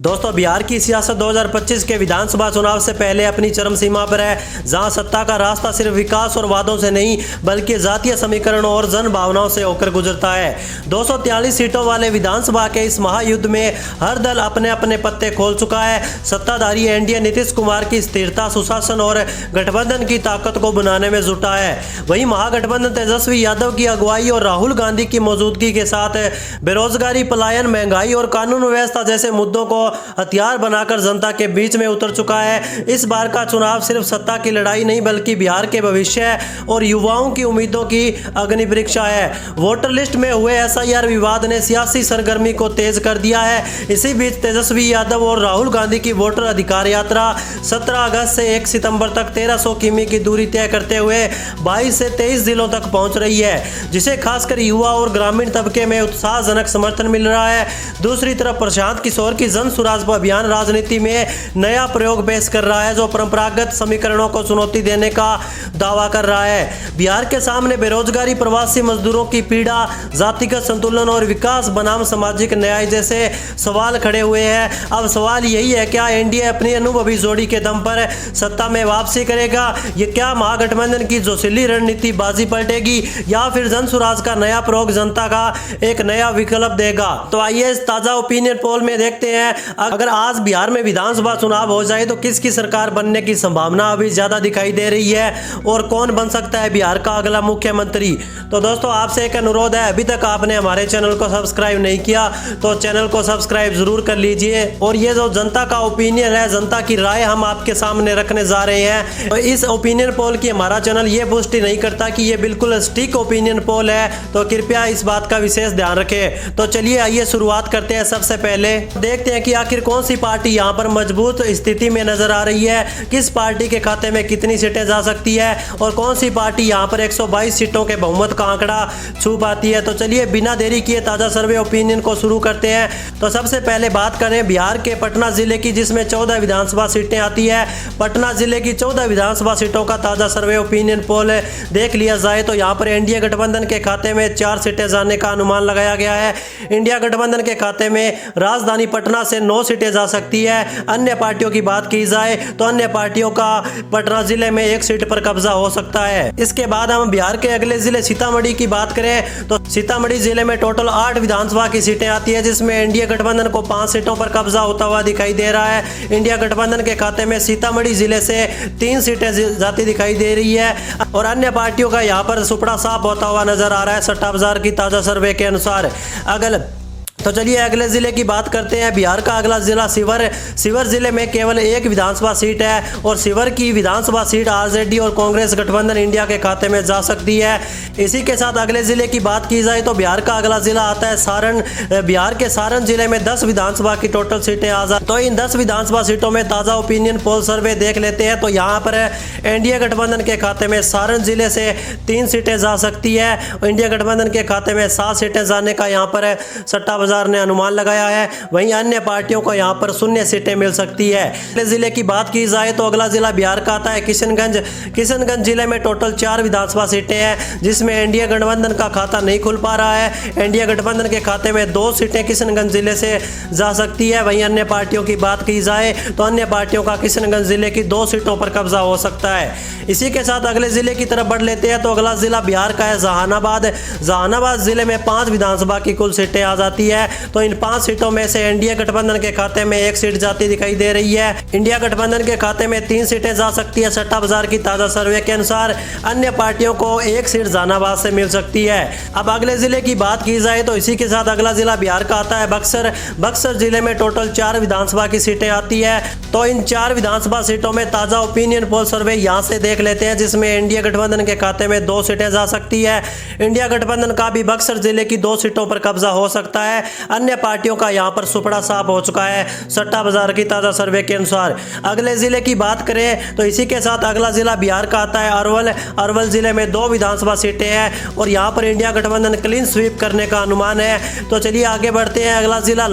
दोस्तों, बिहार की सियासत 2025 के विधानसभा चुनाव से पहले अपनी चरम सीमा पर है, जहां सत्ता का रास्ता सिर्फ विकास और वादों से नहीं बल्कि जातीय समीकरणों और जन भावनाओं से होकर गुजरता है। 243 सीटों वाले विधानसभा के इस महायुद्ध में हर दल अपने अपने पत्ते खोल चुका है। सत्ताधारी एनडीए नीतीश कुमार की स्थिरता, सुशासन और गठबंधन की ताकत को बनाने में जुटा है। वहीं महागठबंधन तेजस्वी यादव की अगुवाई और राहुल गांधी की मौजूदगी के साथ बेरोजगारी, पलायन, महंगाई और कानून व्यवस्था जैसे मुद्दों को हथियार बनाकर जनता के बीच में उतर चुका है। इस बार का चुनाव सिर्फ सत्ता की लड़ाई नहीं बल्कि बिहार के भविष्य और युवाओं की उम्मीदों की अग्नि परीक्षा है। वोटर लिस्ट में हुए एसआईआर विवाद ने सियासी सरगर्मी को तेज कर दिया है। इसी बीच तेजस्वी यादव और राहुल गांधी की वोटर अधिकार यात्रा 17 अगस्त से 1 सितंबर तक 1300 किमी की दूरी तय करते हुए 22 से 23 जिलों तक पहुंच रही है, जिसे खासकर युवा और ग्रामीण तबके में उत्साहजनक समर्थन मिल रहा है। दूसरी तरफ प्रशांत किशोर की जन स्वराज अभियान राजनीति में नया प्रयोग पेश कर रहा है, जो परंपरागत समीकरणों को चुनौती देने का दावा कर रहा है। बिहार के सामने बेरोजगारी, प्रवासी मजदूरों की पीड़ा, जातिगत संतुलन और विकास बनाम सामाजिक न्याय जैसे सवाल खड़े हुए हैं। अब सवाल यही है, क्या एनडीए अपनी अनुभवी जोड़ी के दम पर सत्ता में वापसी करेगा? ये क्या महागठबंधन की जोशीली रणनीति बाजी पलटेगी या फिर जन स्वराज का नया प्रयोग जनता का एक नया विकल्प देगा? तो आइए इस ताजा ओपिनियन पोल में देखते हैं, अगर आज बिहार में विधानसभा चुनाव हो जाए तो किसकी सरकार बनने की संभावना अभी ज्यादा दिखाई दे रही है और कौन बन सकता है बिहार का अगला मुख्यमंत्री। तो दोस्तों, आपसे एक अनुरोध है, अभी तक आपने हमारे चैनल को सब्सक्राइब नहीं किया तो चैनल को सब्सक्राइब जरूर कर लीजिए। और ये जो जनता का ओपिनियन है, जनता की राय हम आपके सामने रखने जा रहे हैं। तो इस ओपिनियन पोल की हमारा चैनल ये पुष्टि नहीं करता कि ये बिल्कुल सटीक ओपिनियन पोल है, तो कृपया इस बात का विशेष ध्यान रखें। तो चलिए आइए शुरुआत करते हैं। सबसे पहले देखते हैं कि आखिर कौन सी पार्टी यहां पर मजबूत स्थिति में नजर आ रही है, किस पार्टी के खाते में कितनी सीटें जा सकती है और कौन सी पार्टी यहां पर 122 सीटों के बहुमत का आंकड़ा छू पाती है। तो चलिए बिना देरी किए ताजा सर्वे ओपिनियन को शुरू करते हैं। तो सबसे पहले बात करें बिहार के पटना जिले की, जिसमें 14 विधानसभा सीटें आती है। पटना जिले की 14 विधानसभा सीटों का ताजा सर्वे ओपिनियन पोल देख लिया जाए तो यहाँ पर एनडीए गठबंधन के खाते में 4 सीटें जाने का अनुमान लगाया गया है। इंडिया गठबंधन के खाते में राजधानी पटना से 9 सीटें जा सकती है। अन्य पार्टियों की बात की जाए तो अन्य पार्टियों का पटना जिले में 1 सीट पर कब्जा हो सकता है। इसके बाद हम बिहार के अगले जिले सीतामढ़ी की बात करें तो सीतामढ़ी जिले में टोटल 8 विधानसभा की सीटें आती है, जिसमें एनडीए गठबंधन को 5 सीटों पर कब्जा होता हुआ दिखाई दे रहा है। इंडिया गठबंधन के खाते में सीतामढ़ी जिले से 3 सीटें जाती दिखाई दे रही है और अन्य पार्टियों का यहाँ पर सुपड़ा साफ होता हुआ नजर आ रहा है सट्टा बाजार की ताजा सर्वे के अनुसार। तो चलिए अगले जिले की बात करते हैं। बिहार का अगला जिला शिवर जिले में केवल 1 विधानसभा सीट है और शिवर की विधानसभा सीट आरजेडी और कांग्रेस गठबंधन इंडिया के खाते में जा सकती है। इसी के साथ अगले जिले की बात की जाए तो बिहार का अगला जिला आता है सारण। बिहार के सारण जिले में 10 विधानसभा की टोटल सीटें आजाद। तो इन 10 विधानसभा सीटों में ताजा ओपिनियन पोल सर्वे देख लेते हैं। तो यहाँ पर एनडीए गठबंधन के खाते में सारण जिले से 3 सीटें जा सकती है और इंडिया गठबंधन के खाते में 7 सीटें जाने का यहाँ पर सट्टा ने अनुमान लगाया है। वहीं अन्य पार्टियों को यहां पर 0 सीटें मिल सकती है। अगले जिले की बात की जाए तो अगला जिला बिहार का आता है किशनगंज जिले में टोटल 4 विधानसभा सीटें हैं, जिसमें एनडीए गठबंधन का खाता नहीं खुल पा रहा है। एनडीए गठबंधन के खाते में 2 सीटें किशनगंज जिले से जा सकती है। वहीं अन्य पार्टियों की बात की जाए तो अन्य पार्टियों का किशनगंज जिले की 2 सीटों पर कब्जा हो सकता है। इसी के साथ अगले जिले की तरफ बढ़ लेते हैं। तो अगला जिला बिहार का है जहानाबाद जिले में 5 विधानसभा की कुल सीटें आ जाती है। तो इन 5 सीटों में से एनडीए गठबंधन के खाते में 1 सीट जाती दिखाई दे रही है। इंडिया गठबंधन के खाते में 3 सीटें जा सकती है सट्टा बाजार की ताजा सर्वे के अनुसार। अन्य पार्टियों को 1 सीट जहानाबाद से मिल सकती है। अब अगले जिले की बात की जाए तो इसी के साथ अगला जिला बिहार का आता है बक्सर जिले में टोटल 4 विधानसभा की सीटें आती है। तो इन 4 विधानसभा सीटों में ताजा ओपिनियन पोल सर्वे यहाँ से देख लेते हैं, जिसमें एनडीए गठबंधन के खाते में 2 सीटें जा सकती है। इंडिया गठबंधन का भी बक्सर जिले की 2 सीटों पर कब्जा हो सकता है। अन्य पार्टियों का यहां पर सुपड़ा साफ हो चुका है सट्टा बाजार की ताजा सर्वे के अनुसार। अगले जिले की बात करें तो इसी के साथ अगला जिला बिहार का आता है अरवल जिले में 2 विधानसभा सीटें हैं और यहां पर इंडिया गठबंधन क्लीन स्वीप करने का अनुमान है। तो चलिए आगे बढ़ते हैं। अगला जिला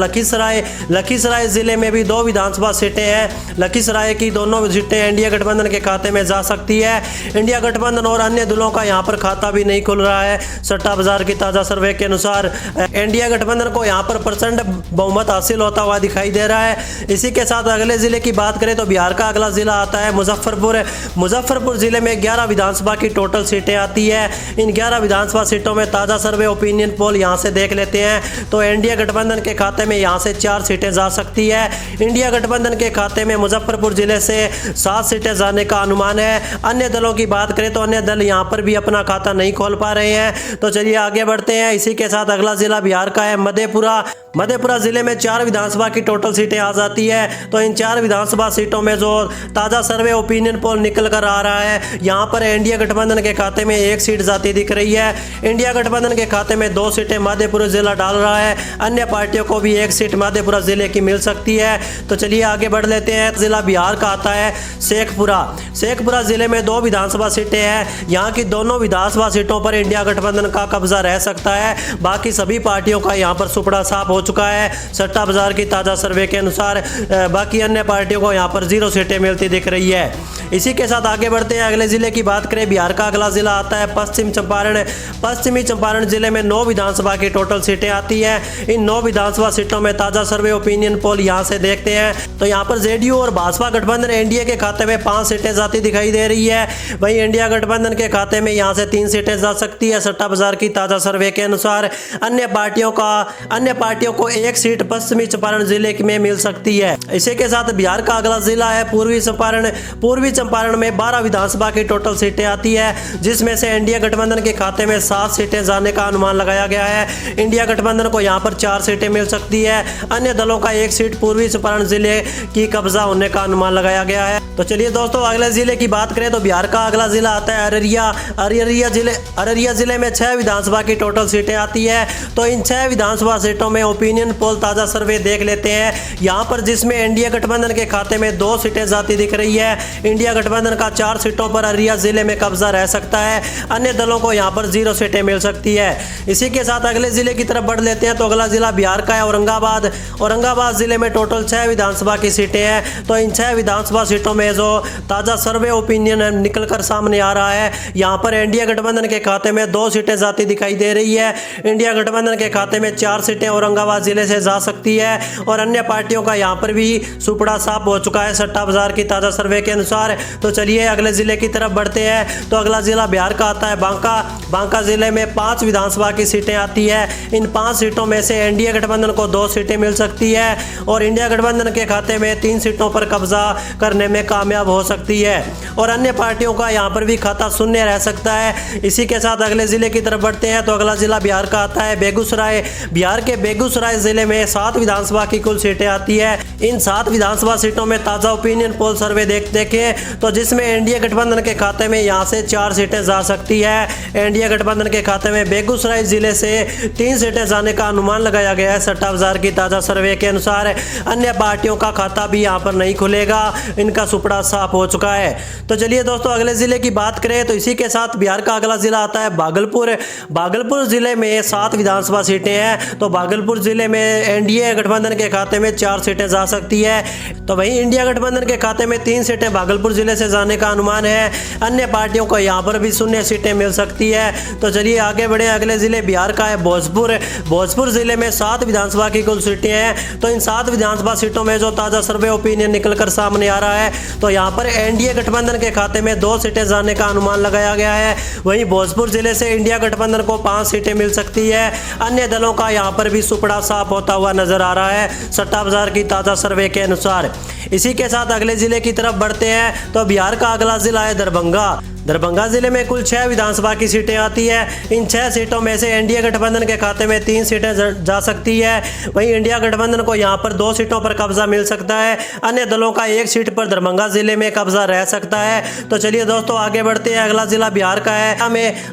लखीसराय जिले में भी 2 विधानसभा सीटें हैं। लखीसराय की दोनों सीटें एनडीए गठबंधन के खाते में जा सकती है। इंडिया गठबंधन और अन्य दलों का यहां पर खाता भी नहीं खुल रहा है सट्टा बाजार की ताजा सर्वे के अनुसार। एनडीए गठबंधन को यहाँ पर प्रचंड बहुमत हासिल होता हुआ दिखाई दे रहा है। इसी के साथ अगले जिले की बात करें तो बिहार का अगला जिला आता है मुजफ्फरपुर। मुजफ्फरपुर जिले में 11 विधानसभा की टोटल सीटें आती है। इन 11 विधानसभा सीटों में ताज़ा सर्वे ओपिनियन पोल यहाँ से देख लेते हैं तो एनडीए गठबंधन के खाते में यहाँ से 4 सीटें जा सकती है। इंडिया गठबंधन के खाते में मुजफ्फरपुर जिले से 7 सीटें जाने का अनुमान है। अन्य दलों की बात करें तो अन्य दल यहाँ पर भी अपना खाता नहीं खोल पा रहे हैं। तो चलिए आगे बढ़ते हैं। इसी के साथ अगला जिला बिहार का है मधेपुरा। मधेपुरा जिले में 4 विधानसभा की टोटल सीटें आ जाती है। तो इन 4 विधानसभा सीटों में जो ताज़ा सर्वे ओपिनियन पोल निकल कर आ रहा है, यहाँ पर एनडीए गठबंधन के खाते में 1 सीट जाती दिख रही है। इंडिया गठबंधन के खाते में 2 सीटें मधेपुरा जिला डाल रहा है। अन्य पार्टियों को भी 1 सीट मधेपुरा जिले की मिल सकती है। तो चलिए आगे बढ़ लेते हैं। जिला बिहार का आता है शेखपुरा। शेखपुरा जिले में 2 विधानसभा सीटें हैं। यहाँ की दोनों विधानसभा सीटों पर इंडिया गठबंधन का कब्जा रह सकता है। बाकी सभी पार्टियों का यहाँ पर सुपड़ा साफ हो चुका है। सट्टा बाजार की ताज़ा सर्वे के अनुसार बाकी अन्य पार्टियों को यहाँ पर 0 सीटें मिलती दिख रही है। इसी के साथ आगे बढ़ते हैं। अगले जिले की बात करें, बिहार का अगला जिला आता है पश्चिम चंपारण। पश्चिमी चंपारण जिले में 9 विधानसभा की टोटल सीटें आती हैं। इन 9 विधानसभा सीटों में ताज़ा सर्वे ओपिनियन पोल यहाँ से देखते हैं तो यहाँ पर जेडीयू और भाजपा गठबंधन एनडीए के खाते में 5 सीटें जाती दिखाई दे रही है। वहीं इंडिया गठबंधन के खाते में यहाँ से 3 सीटें जा सकती है सट्टा बाजार की ताज़ा सर्वे के अनुसार। अन्य पार्टियों को 1 सीट पश्चिमी चंपारण जिले में मिल सकती है। इसी के साथ बिहार का अगला जिला है पूर्वी चंपारण। पूर्वी चंपारण में 12 विधानसभा की टोटल सीटें आती है, जिसमें से एनडीए गठबंधन के खाते में 7 सीटें जाने का अनुमान लगाया गया है। इंडिया गठबंधन को यहाँ पर 4 सीटें मिल सकती है। अन्य दलों का 1 सीट पूर्वी चंपारण जिले की कब्जा होने का अनुमान लगाया गया है। तो चलिए दोस्तों अगले जिले की बात करें तो बिहार का अगला जिला आता है अररिया। अररिया जिले में 6 विधानसभा की टोटल सीटें आती है। तो इन 6 विधानसभा सीटों में ओपिनियन पोल ताज़ा सर्वे देख लेते हैं। यहाँ पर जिसमें एनडीए गठबंधन के खाते में 2 सीटें जाती दिख रही है। इंडिया गठबंधन का 4 सीटों पर अररिया जिले में कब्जा रह सकता है। अन्य दलों को यहाँ पर 0 सीटें मिल सकती है। इसी के साथ अगले जिले की तरफ बढ़ लेते हैं तो अगला जिला बिहार का है औरंगाबाद। औरंगाबाद जिले में टोटल 6 विधानसभा की सीटें हैं। तो इन 6 विधानसभा सीटों में जो ताज़ा सर्वे ओपिनियन निकल कर सामने आ रहा है, यहाँ पर एनडीए गठबंधन के खाते में 2 सीटें जाती दिखाई दे रही है। इंडिया गठबंधन के खाते में 4 सीटें औरंगाबाद जिले से जा सकती है और अन्य पार्टियों का यहाँ पर भी सुपड़ा साफ हो चुका है सट्टा बाजार की ताज़ा सर्वे के अनुसार। तो चलिए अगले जिले की तरफ बढ़ते हैं। तो अगला जिला बिहार का आता है बांका। बांका जिले में 5 विधानसभा की सीटें आती है। इन 5 सीटों में से एनडीए गठबंधन को 2 सीटें मिल सकती है और इंडिया गठबंधन के खाते में 3 सीटों पर कब्जा करने में कामयाब हो सकती है और अन्य पार्टियों का यहाँ पर भी खाता शून्य रह सकता है। इसी के साथ अगले जिले की तरफ बढ़ते हैं तो अगला जिला बिहार का आता है बेगूसराय। बिहार के बेगूसराय जिले में 7 विधानसभा की कुल सीटें आती है। इन 7 विधानसभा सीटों में ताज़ा ओपिनियन पोल सर्वे देखें तो जिसमें एनडीए गठबंधन के खाते में यहाँ से 4 सीटें जा सकती है। एनडीए गठबंधन के खाते में बेगूसराय जिले से 3 सीटें जाने का अनुमान लगाया गया है सट्टा बाजार की ताज़ा सर्वे के अनुसार। अन्य पार्टियों का खाता भी यहाँ पर नहीं खुलेगा, इनका सुपड़ा साफ हो चुका है। तो चलिए दोस्तों अगले जिले की बात करें तो इसी के साथ बिहार का अगला जिला आता है भागलपुर। भागलपुर जिले में 7 विधानसभा सीटें हैं। तो भागलपुर जिले में एनडीए गठबंधन के खाते में 4 सीटें जा सकती है। तो वहीं इंडिया गठबंधन के खाते में 3 सीटें भागलपुर जिले से जाने का अनुमान है। अन्य पार्टियों को यहाँ पर भी 0 सीटें मिल सकती है। तो चलिए आगे बढ़े। अगले जिले बिहार का है भोजपुर। भोजपुर जिले में 7 विधानसभा की कुल सीटें हैं। तो इन 7 विधानसभा सीटों में जो ताज़ा सर्वे ओपिनियन निकल कर सामने आ रहा है तो यहाँ पर एनडीए गठबंधन के खाते में 2 सीटें जाने का अनुमान लगाया गया है। वहीं भोजपुर जिले से इंडिया गठबंधन को 5 सीटें मिल सकती है। अन्य दलों का यहाँ पर भी सुपड़ा साफ होता हुआ नजर आ रहा है सट्टा बाजार की ताज़ा सर्वे के अनुसार। इसी के साथ अगले जिले की तरफ बढ़ते हैं तो बिहार का अगला जिला है दरभंगा। दरभंगा जिले में कुल 6 विधानसभा की सीटें आती है। इन 6 सीटों में से एनडीए गठबंधन के खाते में 3 सीटें जा सकती है। वहीं इंडिया गठबंधन को यहाँ पर 2 सीटों पर कब्जा मिल सकता है। अन्य दलों का 1 सीट पर दरभंगा जिले में कब्जा रह सकता है। तो चलिए दोस्तों आगे बढ़ते हैं। अगला जिला बिहार का है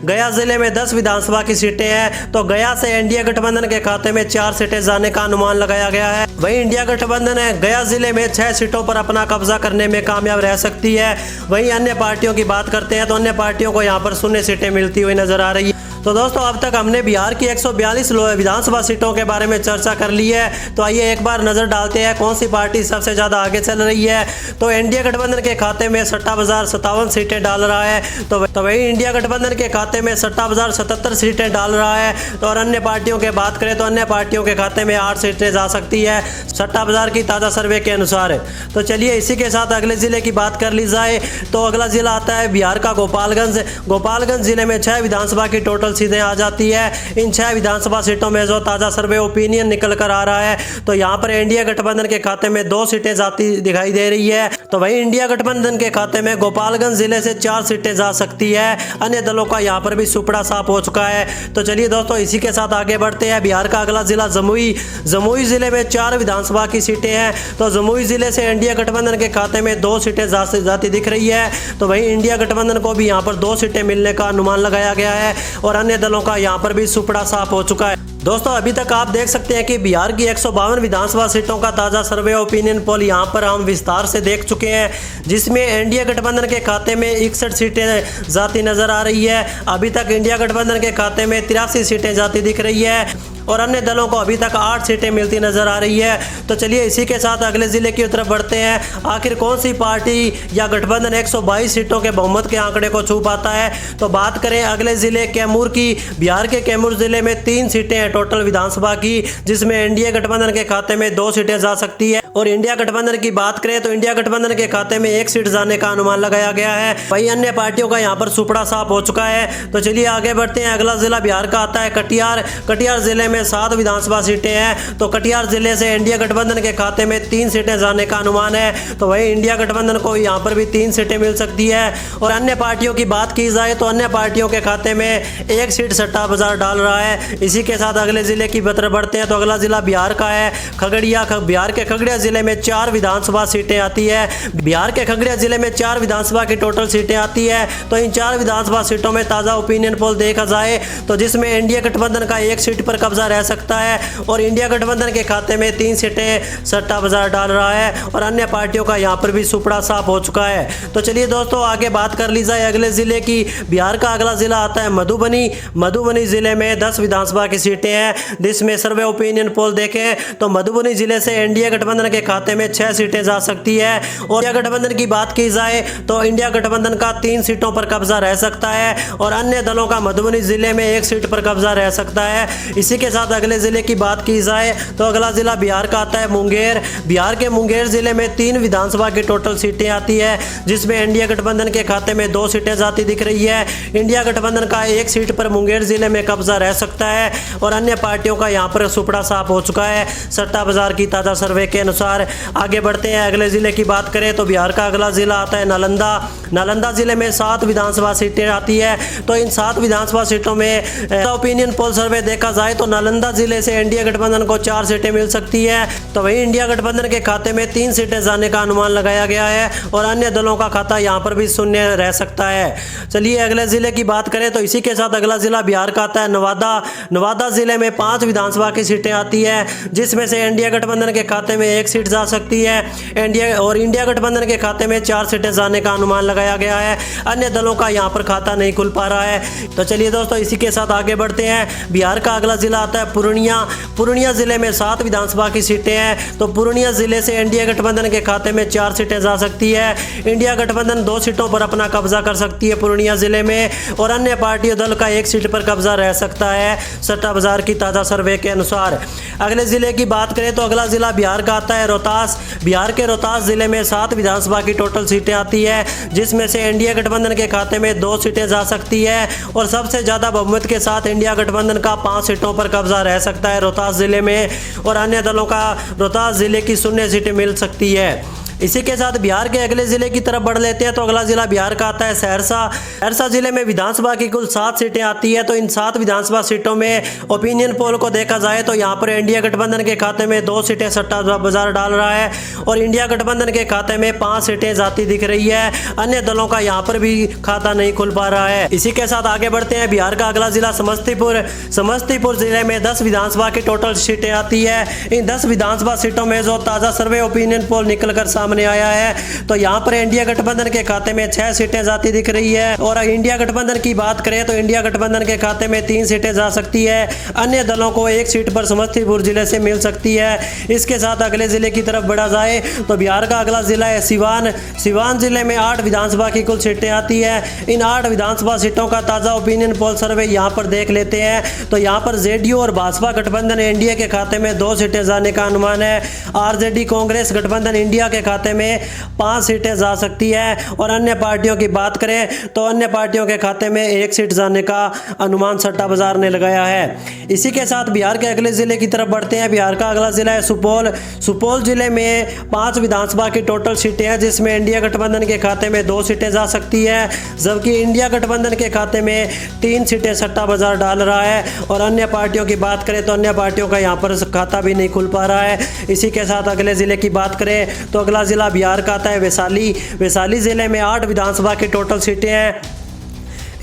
गया जिले में 10 विधानसभा की सीटें हैं। तो गया से एनडीए गठबंधन के खाते में 4 सीटें जाने का अनुमान लगाया गया है। वहीं इंडिया गठबंधन है गया जिले में 6 सीटों पर अपना कब्जा करने में कामयाब रह सकती है। वहीं अन्य पार्टियों की बात करते हैं तो अन्य पार्टियों को यहाँ पर 0 सीटें मिलती हुई नजर आ रही है। तो दोस्तों अब तक हमने बिहार की 142 विधानसभा सीटों के बारे में चर्चा कर ली है। तो आइए एक बार नजर डालते हैं कौन सी पार्टी सबसे ज्यादा आगे चल रही है। तो एनडीए गठबंधन के खाते में 57,057 सीटें डाल रहा है। तो वही इंडिया गठबंधन के खाते में 57,077 सीटें डाल रहा है। तो और अन्य पार्टियों की बात करें तो अन्य पार्टियों के खाते में 8 सीटें जा सकती है 57,000 की ताज़ा सर्वे के अनुसार। तो चलिए इसी के साथ अगले जिले की बात कर ली जाए। तो अगला जिला आता है बिहार का गोपालगंज। गोपालगंज जिले में 6 विधानसभा की टोटल सीटें आ जाती है। इन 6 विधानसभा सीटों में जो ताज़ा सर्वे ओपिनियन निकल कर आ रहा है तो यहाँ पर इंडिया गठबंधन के खाते में 2 सीटें जाती दिखाई दे रही है। तो वहीं इंडिया गठबंधन के खाते में गोपालगंज जिले से 4 सीटें जा सकती है। अन्य दलों का यहाँ पर भी सुपड़ा साफ हो चुका है। तो चलिए दोस्तों इसी के साथ आगे बढ़ते हैं। बिहार का अगला जिला जमुई। जमुई जिले में 4 विधानसभा की सीटें हैं। तो जमुई जिले से इंडिया गठबंधन के खाते में 2 सीटें जाती दिख रही है। तो वहीं इंडिया गठबंधन को भी यहाँ पर 2 सीटें मिलने का अनुमान लगाया गया है और अन्य दलों का यहाँ पर भी सुपड़ा साफ हो चुका है। दोस्तों अभी तक आप देख सकते हैं कि बिहार की 152 विधानसभा सीटों का ताज़ा सर्वे ओपिनियन पोल यहाँ पर हम विस्तार से देख चुके हैं, जिसमें इंडिया गठबंधन के खाते में 61 सीटें जाती नजर आ रही है। अभी तक इंडिया गठबंधन के खाते में 83 सीटें जाती दिख रही है और अन्य दलों को अभी तक 8 सीटें मिलती नजर आ रही है। तो चलिए इसी के साथ अगले जिले की तरफ बढ़ते हैं। आखिर कौन सी पार्टी या गठबंधन 122 सीटों के बहुमत के आंकड़े को छू पाता है। तो बात करें अगले जिले कैमूर की। बिहार के कैमूर जिले में 3 सीटें हैं टोटल विधानसभा की, जिसमें इंडिया गठबंधन के खाते में 2 सीटें जा सकती है और इंडिया गठबंधन की बात करें तो इंडिया गठबंधन के खाते में 1 सीट जाने का अनुमान लगाया गया है। वही अन्य पार्टियों का यहाँ पर सुपड़ा साफ हो चुका है। तो चलिए आगे बढ़ते हैं। अगला जिला बिहार का आता है कटिहार। कटिहार जिले में 7 विधानसभा सीटें हैं। तो कटिहार जिले से इंडिया गठबंधन के खाते में 3 सीटें जाने का अनुमान है। तो वही इंडिया गठबंधन को यहाँ पर भी 3 सीटें मिल सकती है और अन्य पार्टियों की बात की जाए तो अन्य पार्टियों के खाते में 1 सीट सट्टा बाजार डाल रहा है। इसी के साथ अगले जिले की तरफ बढ़ते हैं। तो अगला जिला बिहार का है खगड़िया। बिहार के खगड़िया जिले में 4 विधानसभा सीटें आती है। बिहार के खगड़िया जिले में 4 विधानसभा की टोटल सीटें आती है। तो इन 4 विधानसभा सीटों में ताज़ा ओपिनियन पोल देखा जाए तो जिसमें इंडिया गठबंधन का 1 सीट पर कब्जा रह सकता है और इंडिया गठबंधन के खाते में 3 सीटें सट्टा बाजार डाल रहा है और अन्य पार्टियों का यहाँ पर भी सुपड़ा साफ हो चुका है। तो चलिए दोस्तों आगे बात कर ली जाए अगले जिले की। बिहार का अगला जिला आता है मधुबनी। मधुबनी जिले में 10 विधानसभा की सीटें हैं, जिसमें सर्वे ओपिनियन पोल देखें तो मधुबनी जिले से इंडिया गठबंधन के खाते में 6 सीटें जा सकती है और इंडिया गठबंधन की बात की जाए तो इंडिया गठबंधन का 3 सीटों पर कब्जा रह सकता है और अन्य दलों का मधुबनी जिले में 1 सीट पर कब्जा रह सकता है। इसी के साथ अगले जिले की बात की जाए तो अगला जिला बिहार का आता है मुंगेर। बिहार के मुंगेर जिले में 3 विधानसभा की टोटल सीटें आती है, जिसमें इंडिया गठबंधन के खाते में 2 सीटें जाती दिख रही है। इंडिया गठबंधन का 1 सीट पर मुंगेर जिले में कब्जा रह सकता है और अन्य पार्टियों का यहाँ पर सुपड़ा साफ हो चुका है सट्टा बाजार की ताज़ा सर्वे के अनुसार। आगे बढ़ते हैं। अगले जिले की बात करें तो बिहार का अगला जिला आता है नालंदा। नालंदा जिले में 7 विधानसभा सीटें आती है। तो इन 7 विधानसभा सीटों में ओपिनियन पोल सर्वे देखा जाए तो नालंदा जिले से इंडिया गठबंधन को 4 सीटें मिल सकती है। तो वहीं इंडिया गठबंधन के खाते में 3 सीटें जाने का अनुमान लगाया गया है और अन्य दलों का खाता यहाँ पर भी शून्य रह सकता है। चलिए अगले जिले की बात करें तो इसी के साथ अगला जिला बिहार का आता है नवादा। नवादा जिले में 5 विधानसभा की सीटें आती है, जिसमें से इंडिया गठबंधन के खाते में 1 सीट जा सकती है इंडिया गठबंधन के खाते में 4 सीटें जाने का अनुमान लगाया गया है। अन्य दलों का यहाँ पर खाता नहीं खुल पा रहा है। तो चलिए दोस्तों इसी के साथ आगे बढ़ते हैं। बिहार का अगला जिला आता है पूर्णिया। पूर्णिया जिले में 7 विधानसभा की सीटें हैं। तो पूर्णिया जिले से इंडिया गठबंधन के खाते में 4 सीटें जा सकती है। इंडिया गठबंधन 2 सीटों पर अपना कब्जा कर सकती है पूर्णिया जिले में और अन्य पार्टियों दल का 1 सीट पर कब्जा रह सकता है सट्टा बाजार की ताज़ा सर्वे के अनुसार। अगले जिले की बात करें तो अगला जिला बिहार का आता है रोहतास। बिहार के रोहतास जिले में 7 विधानसभा की टोटल सीटें आती है, जिसमें से इंडिया गठबंधन के खाते में 2 सीटें जा सकती है और सबसे ज़्यादा बहुमत के साथ इंडिया गठबंधन का 5 सीटों पर कब्जा रह सकता है रोहतास जिले में और अन्य दलों का रोहतास जिले की 0 सीटें मिल सकती है। इसी के साथ बिहार के अगले जिले की तरफ बढ़ लेते हैं। तो अगला जिला बिहार का आता है सहरसा। सहरसा जिले में विधानसभा की कुल 7 सीटें आती है। तो इन 7 विधानसभा सीटों में ओपिनियन पोल को देखा जाए तो यहाँ पर इंडिया गठबंधन के खाते में 2 सीटें सट्टा बाजार डाल रहा है और इंडिया गठबंधन के खाते में 5 सीटें जाती दिख रही है। अन्य दलों का यहाँ पर भी खाता नहीं खुल पा रहा है। इसी के साथ आगे बढ़ते हैं। बिहार का अगला जिला समस्तीपुर। समस्तीपुर जिले में 10 विधानसभा की टोटल सीटें आती है। इन 10 विधानसभा सीटों में जो ताज़ा सर्वे ओपिनियन पोल निकल कर सामने आया है। तो यहाँ पर इंडिया गठबंधन के खाते में 6 सीटें जाती दिख रही है और इंडिया गठबंधन की बात करें तो इंडिया गठबंधन के खाते में 3 सीटें जा सकती है। अन्य दलों को 1 सीट पर समस्तीपुर जिले से मिल सकती है। इसके साथ अगले जिले की तरफ बढ़ा जाए तो बिहार का अगला जिला है सिवान। सिवान जिले में 8 विधानसभा की कुल सीटें आती है। इन 8 विधानसभा सीटों का ताजा ओपिनियन पोल सर्वे यहाँ पर देख लेते हैं। तो यहाँ पर जेडीयू और भाजपा गठबंधन एनडीए के खाते में 2 सीटें जाने का अनुमान है। आरजेडी कांग्रेस गठबंधन इंडिया के खाते में 5 सीटें जा सकती है और अन्य पार्टियों की बात करें तो अन्य पार्टियों के खाते में 1 सीट जाने का अनुमान सट्टा बाजार ने लगाया है। इसी के साथ बिहार के अगले जिले की तरफ बढ़ते हैं। बिहार का अगला जिला है सुपौल। सुपौल जिले में 5 विधानसभा की टोटल सीटें हैं जिसमें इंडिया गठबंधन के खाते में 2 सीटें जा सकती है, जबकि इंडिया गठबंधन के खाते में 3 सीटें सट्टा बाजार डाल रहा है। और अन्य पार्टियों की बात करें तो अन्य पार्टियों का यहाँ पर खाता भी नहीं खुल पा रहा है। इसी के साथ अगले जिले की बात करें तो अगला जिला बिहार का आता है वैशाली। वैशाली जिले में 8 विधानसभा की टोटल सीटें हैं।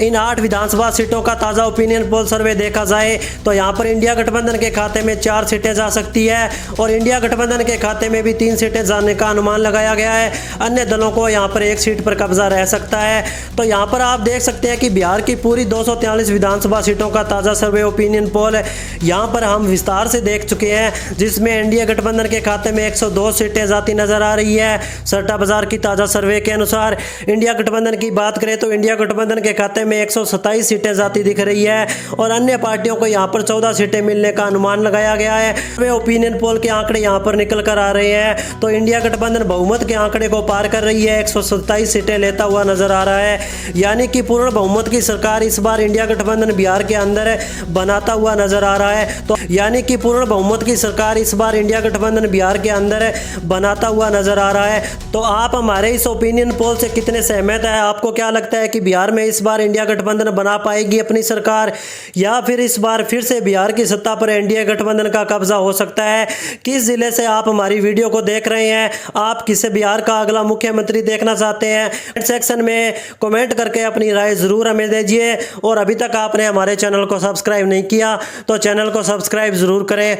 इन 8 विधानसभा सीटों का ताज़ा ओपिनियन पोल सर्वे देखा जाए तो यहाँ पर इंडिया गठबंधन के खाते में 4 सीटें जा सकती है और इंडिया गठबंधन के खाते में भी 3 सीटें जाने का अनुमान लगाया गया है। अन्य दलों को यहाँ पर 1 सीट पर कब्जा रह सकता है। तो यहाँ पर आप देख सकते हैं कि बिहार की पूरी 243 विधानसभा सीटों का ताज़ा सर्वे ओपिनियन पोल यहाँ पर हम विस्तार से देख चुके हैं, जिसमें इंडिया गठबंधन के खाते में 102 सीटें जाती नजर आ रही है सट्टा बाजार की ताज़ा सर्वे के अनुसार। इंडिया गठबंधन की बात करें तो इंडिया गठबंधन के खाते में 127 सीटें जाती दिख रही है और अन्य पार्टियों को यहां पर 14 सीटें मिलने का अनुमान लगाया गया है। वे ओपिनियन पोल के आंकड़े यहां पर निकल कर आ रहे हैं तो इंडिया गठबंधन बहुमत के आंकड़े को पार कर रही है, 127 सीटें लेता हुआ नजर आ रहा है। यानी कि पूर्ण बहुमत की सरकार इस बार इंडिया गठबंधन बिहार के अंदर बनाता हुआ नजर आ रहा है। तो यानी कि पूर्ण बहुमत की सरकार इस बार इंडिया गठबंधन बिहार के अंदर बनाता हुआ नजर आ रहा है। तो आप हमारे इस ओपिनियन पोल से कितने सहमत है? आपको क्या लगता है कि बिहार में इस बार इंडिया गठबंधन बना पाएगी अपनी सरकार, या फिर इस बार फिर से बिहार की सत्ता पर एनडीए गठबंधन का कब्जा हो सकता है? किस जिले से आप हमारी वीडियो को देख रहे हैं? आप किसे बिहार का अगला मुख्यमंत्री देखना चाहते हैं? कमेंट सेक्शन में कमेंट करके अपनी राय जरूर हमें दीजिए और अभी तक आपने हमारे चैनल को सब्सक्राइब नहीं किया तो चैनल को सब्सक्राइब जरूर करें।